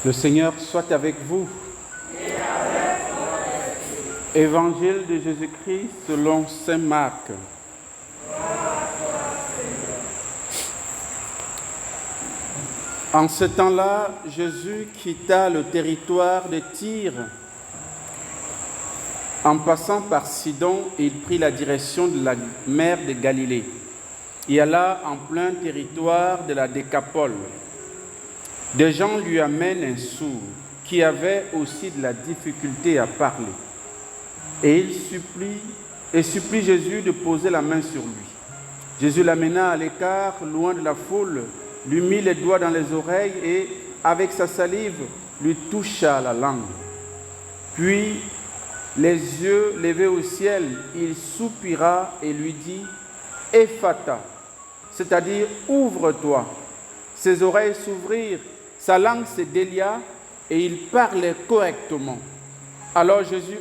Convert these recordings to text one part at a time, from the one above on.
Le Seigneur soit avec vous. Évangile de Jésus-Christ selon saint Marc. En ce temps-là, Jésus quitta le territoire de Tyr. En passant par Sidon, il prit la direction de la mer de Galilée et alla en plein territoire de la Décapole. Des gens lui amènent un sourd qui avait aussi de la difficulté à parler. Et il supplie Jésus de poser la main sur lui. Jésus l'amena à l'écart, loin de la foule, lui mit les doigts dans les oreilles et, avec sa salive, lui toucha la langue. Puis, les yeux levés au ciel, il soupira et lui dit « Ephata », c'est-à-dire « Ouvre-toi ». Ses oreilles s'ouvrirent, sa langue se délia et il parlait correctement. Alors Jésus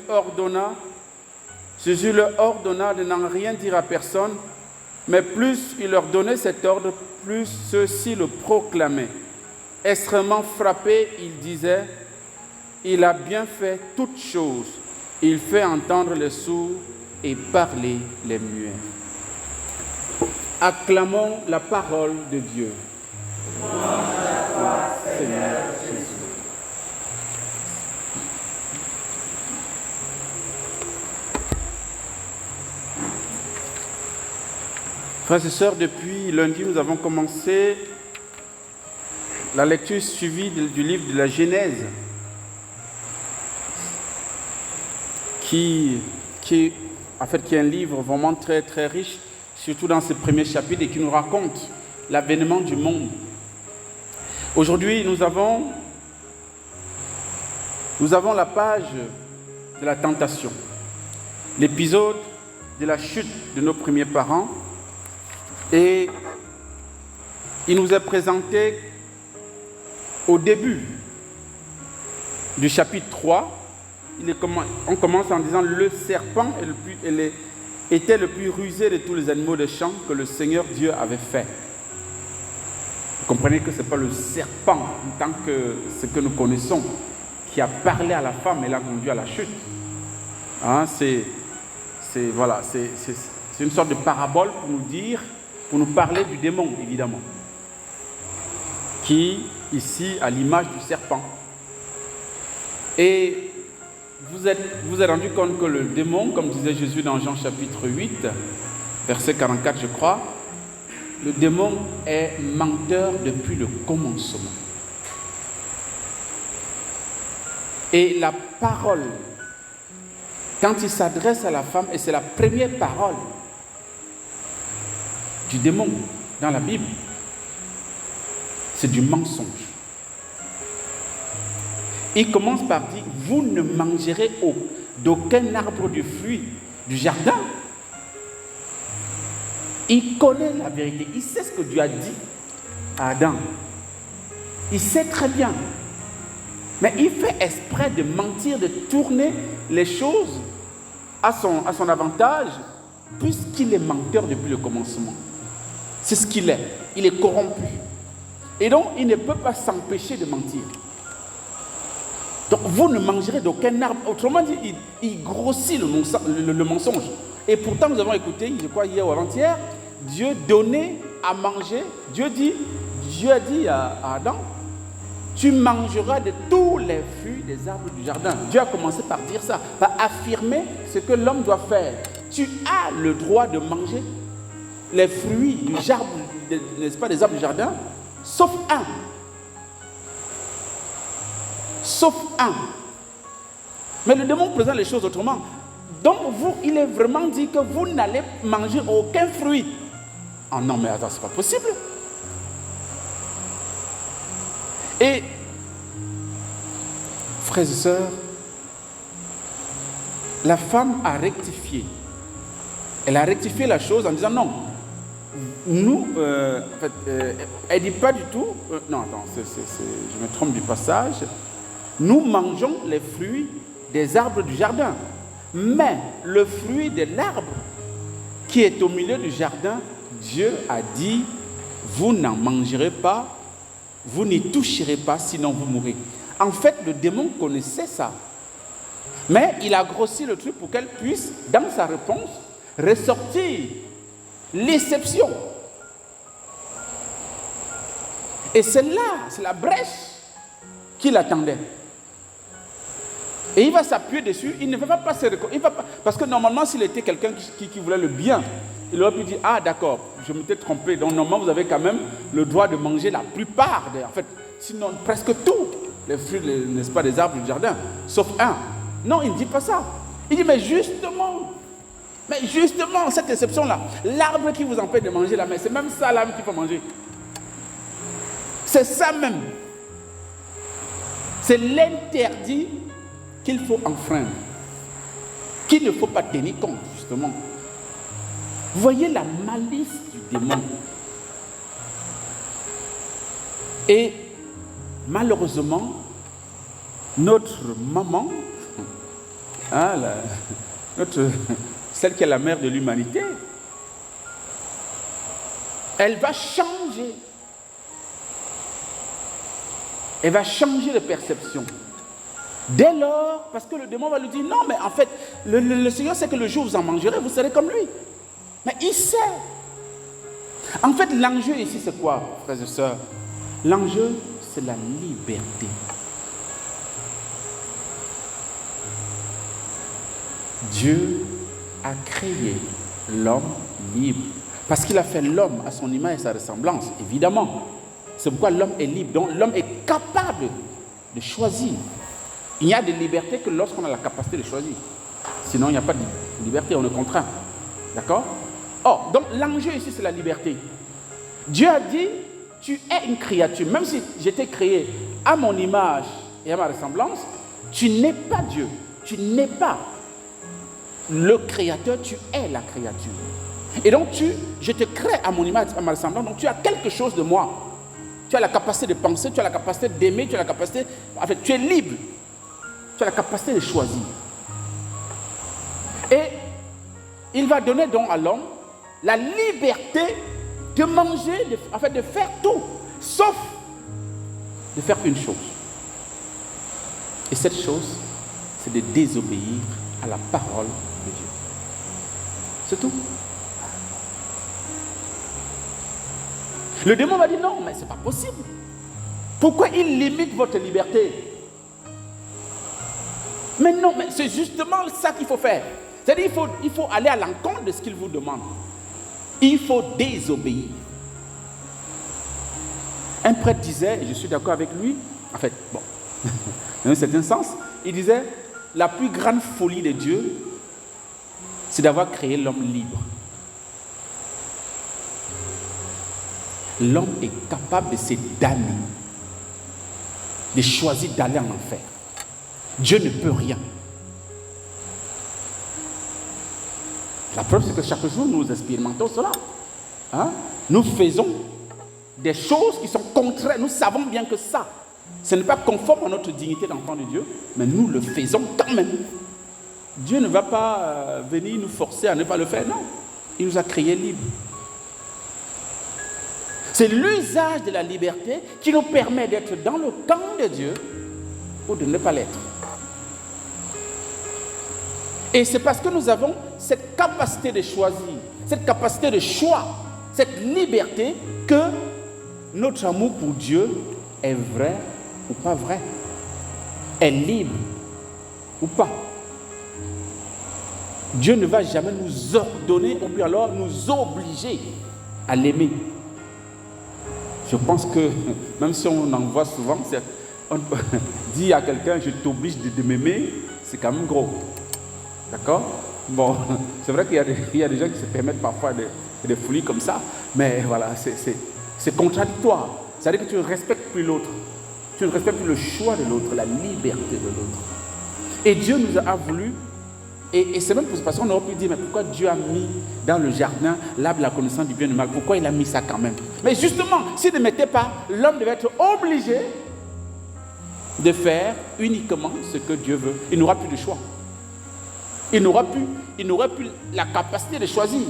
leur ordonna de n'en rien dire à personne, mais plus il leur donnait cet ordre, plus ceux-ci le proclamaient. Extrêmement frappé, il disait « Il a bien fait toutes choses. Il fait entendre les sourds et parler les muets. » Acclamons la parole de Dieu. Seigneur Jésus. Frères et sœurs, depuis lundi, nous avons commencé la lecture suivie du livre de la Genèse, qui est un livre vraiment très, très riche, surtout dans ses premiers chapitres, et qui nous raconte l'avènement du monde. Aujourd'hui, nous avons la page de la tentation, l'épisode de la chute de nos premiers parents, et il nous est présenté au début du chapitre 3. On commence en disant « Le serpent était le plus rusé de tous les animaux des champs que le Seigneur Dieu avait fait. » Vous comprenez que ce n'est pas le serpent, en tant que ce que nous connaissons, qui a parlé à la femme et l'a conduit à la chute. C'est une sorte de parabole pour nous parler du démon, évidemment, qui, ici, a l'image du serpent. Et vous êtes rendu compte que le démon, comme disait Jésus dans Jean chapitre 8, verset 44, je crois, le démon est menteur depuis le commencement. Et la parole, quand il s'adresse à la femme, et c'est la première parole du démon dans la Bible, c'est du mensonge. Il commence par dire « Vous ne mangerez d'aucun arbre du fruit du jardin ». Il connaît la vérité. Il sait ce que Dieu a dit à Adam. Il sait très bien. Mais il fait exprès de mentir, de tourner les choses à son avantage, puisqu'il est menteur depuis le commencement. C'est ce qu'il est. Il est corrompu. Et donc, il ne peut pas s'empêcher de mentir. Donc, vous ne mangerez d'aucun arbre. Autrement dit, il grossit le mensonge. Et pourtant, nous avons écouté, je crois hier ou avant-hier, Dieu donnait à manger. Dieu a dit à Adam, tu mangeras de tous les fruits des arbres du jardin. Dieu a commencé par dire ça, par affirmer ce que l'homme doit faire. Tu as le droit de manger les fruits du arbre, n'est-ce pas, des arbres du jardin, sauf un. Sauf un. Mais le démon présente les choses autrement. Donc il est vraiment dit que vous n'allez manger aucun fruit. Ah non, mais attends, c'est pas possible. Et, frères et sœurs, la femme a rectifié. Elle a rectifié la chose en disant non. Nous, elle ne dit pas du tout, non, attends, je me trompe du passage. Nous mangeons les fruits des arbres du jardin. Mais le fruit de l'arbre qui est au milieu du jardin, Dieu a dit, vous n'en mangerez pas, vous n'y toucherez pas, sinon vous mourrez. En fait, le démon connaissait ça. Mais il a grossi le truc pour qu'elle puisse, dans sa réponse, ressortir l'exception. Et c'est là, c'est la brèche qu'il attendait. Et il va s'appuyer dessus, il ne va pas se reconnaître. Parce que normalement, s'il était quelqu'un qui voulait le bien, il aurait pu dire, ah d'accord, je m'étais trompé. Donc normalement, vous avez quand même le droit de manger la plupart, en fait, sinon presque tout, les fruits, n'est-ce pas, des arbres du jardin, sauf un. Non, il ne dit pas ça. Il dit, mais justement, cette exception-là, l'arbre qui vous empêche de manger la main, c'est même ça l'arbre qu'il faut manger. C'est ça même. C'est l'interdit qu'il faut enfreindre, qu'il ne faut pas tenir compte, justement. Vous voyez la malice du démon. Et malheureusement, notre maman, celle qui est la mère de l'humanité, elle va changer. Elle va changer de perception. Dès lors, parce que le démon va lui dire, non, mais en fait, le Seigneur sait que le jour où vous en mangerez, vous serez comme lui. Mais il sait. En fait, l'enjeu ici, c'est quoi, frères et sœurs? L'enjeu, c'est la liberté. Dieu a créé l'homme libre. Parce qu'il a fait l'homme à son image et sa ressemblance, évidemment. C'est pourquoi l'homme est libre. Donc l'homme est capable de choisir. Il n'y a de liberté que lorsqu'on a la capacité de choisir. Sinon, il n'y a pas de liberté, on est contraint. D'accord? Or, donc l'enjeu ici, c'est la liberté. Dieu a dit, tu es une créature. Même si j'étais créé à mon image et à ma ressemblance, tu n'es pas Dieu. Tu n'es pas le créateur, tu es la créature. Et donc, je te crée à mon image et à ma ressemblance, donc tu as quelque chose de moi. Tu as la capacité de penser, tu as la capacité d'aimer, tu as la capacité... En fait, tu es libre. Tu as la capacité de choisir. Et il va donner donc à l'homme la liberté de manger, de faire tout, sauf de faire une chose. Et cette chose, c'est de désobéir à la parole de Dieu. C'est tout. Le démon va dire non, mais c'est pas possible. Pourquoi il limite votre liberté? Mais non, mais c'est justement ça qu'il faut faire. C'est-à-dire il faut aller à l'encontre de ce qu'il vous demande. Il faut désobéir. Un prêtre disait, et je suis d'accord avec lui, en fait, bon, dans un certain sens, il disait, la plus grande folie de Dieu, c'est d'avoir créé l'homme libre. L'homme est capable de se damner, de choisir d'aller en enfer. Dieu ne peut rien. La preuve, c'est que chaque jour, nous expérimentons cela. Hein? Nous faisons des choses qui sont contraires. Nous savons bien que ça, ce n'est pas conforme à notre dignité d'enfant de Dieu, mais nous le faisons quand même. Dieu ne va pas venir nous forcer à ne pas le faire, non. Il nous a créés libres. C'est l'usage de la liberté qui nous permet d'être dans le camp de Dieu ou de ne pas l'être. Et c'est parce que nous avons cette capacité de choisir, cette capacité de choix, cette liberté, que notre amour pour Dieu est vrai ou pas vrai, est libre ou pas. Dieu ne va jamais nous ordonner ou bien alors nous obliger à l'aimer. Je pense que, même si on en voit souvent, on dit à quelqu'un, je t'oblige de m'aimer, c'est quand même gros. D'accord? Bon, c'est vrai qu'il y a des gens qui se permettent parfois des folies comme ça, mais voilà, c'est contradictoire. C'est-à-dire que tu ne respectes plus l'autre. Tu ne respectes plus le choix de l'autre, la liberté de l'autre. Et Dieu nous a voulu, et c'est même pour cette façon qu'on aurait pu dire, mais pourquoi Dieu a mis dans le jardin l'arbre de la connaissance du bien et du mal? Pourquoi il a mis ça quand même? Mais justement, s'il ne mettait pas, l'homme devait être obligé de faire uniquement ce que Dieu veut. Il n'aura plus de choix. Il n'aura plus la capacité de choisir.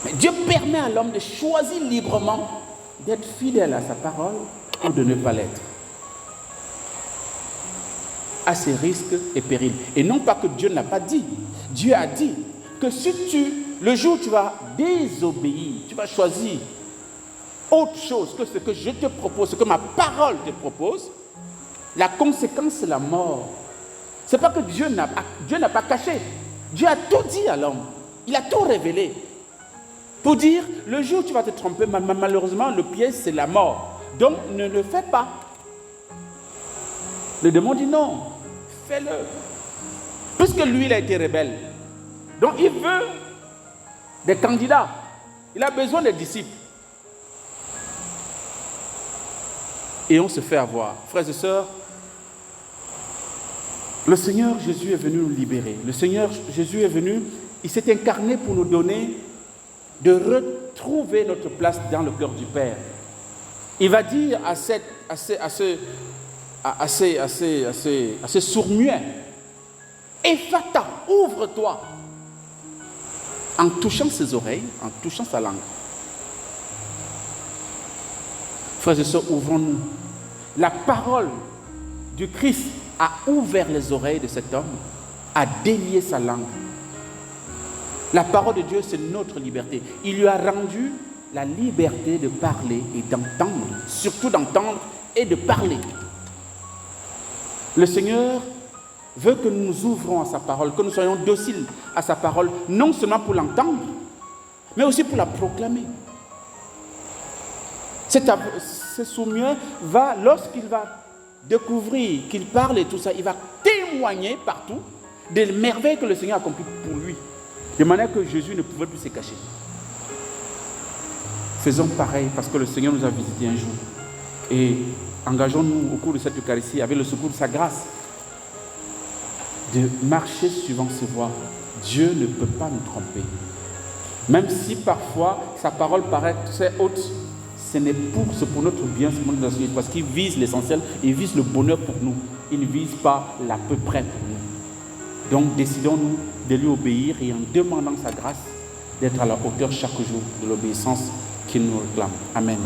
Mais Dieu permet à l'homme de choisir librement d'être fidèle à sa parole ou de ne pas l'être. à ses risques et périls. Et non pas que Dieu n'a pas dit. Dieu a dit que si le jour où tu vas désobéir, tu vas choisir autre chose que ce que je te propose, ce que ma parole te propose, la conséquence c'est la mort. Ce n'est pas que Dieu n'a pas caché. Dieu a tout dit à l'homme. Il a tout révélé. Pour dire, le jour où tu vas te tromper, malheureusement, le piège c'est la mort. Donc ne le fais pas. Le démon dit non, fais-le. Puisque lui, il a été rebelle. Donc il veut des candidats. Il a besoin des disciples. Et on se fait avoir. Frères et sœurs, le Seigneur Jésus est venu nous libérer. Le Seigneur Jésus est venu, il s'est incarné pour nous donner de retrouver notre place dans le cœur du Père. Il va dire à ces sourds-muets, Ephata, ouvre-toi, en touchant ses oreilles, en touchant sa langue. Frères et sœurs, ouvrons-nous. La parole du Christ a ouvert les oreilles de cet homme, a délié sa langue. La parole de Dieu, c'est notre liberté. Il lui a rendu la liberté de parler et d'entendre, surtout d'entendre et de parler. Le Seigneur veut que nous nous ouvrons à sa parole, que nous soyons dociles à sa parole, non seulement pour l'entendre, mais aussi pour la proclamer. Ce sourd-muet va, lorsqu'il va découvrir qu'il parle et tout ça, il va témoigner partout des merveilles que le Seigneur a accomplies pour lui, de manière que Jésus ne pouvait plus se cacher. Faisons pareil parce que le Seigneur nous a visités un jour. Et engageons-nous au cours de cette Eucharistie avec le secours de sa grâce de marcher suivant ses voies. Dieu ne peut pas nous tromper. Même si parfois sa parole paraît très haute, c'est pour notre bien, c'est pour notre nation, parce qu'il vise l'essentiel, il vise le bonheur pour nous. Il ne vise pas l'à peu près pour nous. Donc décidons-nous de lui obéir et en demandant sa grâce, d'être à la hauteur chaque jour de l'obéissance qu'il nous réclame. Amen.